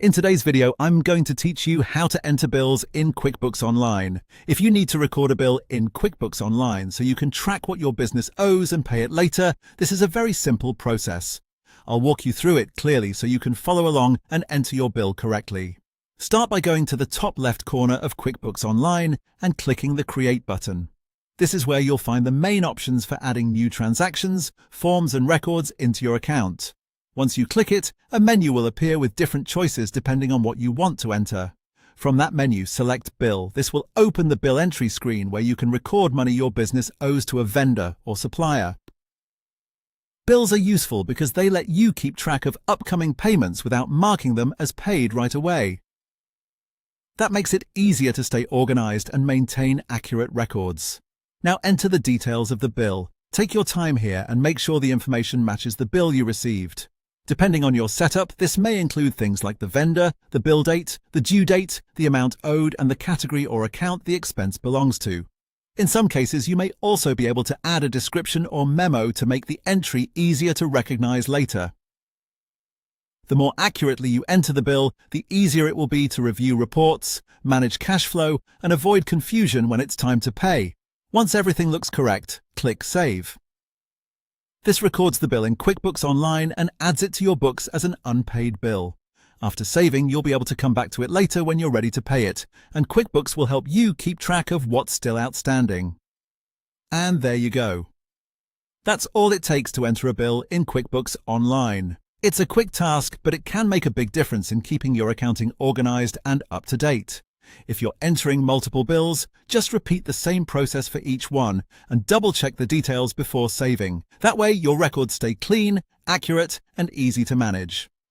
In today's video, I'm going to teach you how to enter bills in QuickBooks Online. If you need to record a bill in QuickBooks Online so you can track what your business owes and pay it later, this is a very simple process. I'll walk you through it clearly so you can follow along and enter your bill correctly. Start by going to the top left corner of QuickBooks Online and clicking the Create button. This is where you'll find the main options for adding new transactions, forms and records into your account. Once you click it, a menu will appear with different choices depending on what you want to enter. From that menu, select Bill. This will open the bill entry screen where you can record money your business owes to a vendor or supplier. Bills are useful because they let you keep track of upcoming payments without marking them as paid right away. That makes it easier to stay organized and maintain accurate records. Now enter the details of the bill. Take your time here and make sure the information matches the bill you received. Depending on your setup, this may include things like the vendor, the bill date, the due date, the amount owed, and the category or account the expense belongs to. In some cases, you may also be able to add a description or memo to make the entry easier to recognize later. The more accurately you enter the bill, the easier it will be to review reports, manage cash flow, and avoid confusion when it's time to pay. Once everything looks correct, click Save. This records the bill in QuickBooks Online and adds it to your books as an unpaid bill. After saving, you'll be able to come back to it later when you're ready to pay it, and QuickBooks will help you keep track of what's still outstanding. And there you go. That's all it takes to enter a bill in QuickBooks Online. It's a quick task, but it can make a big difference in keeping your accounting organized and up to date. If you're entering multiple bills, just repeat the same process for each one and double-check the details before saving. That way, your records stay clean, accurate, and easy to manage.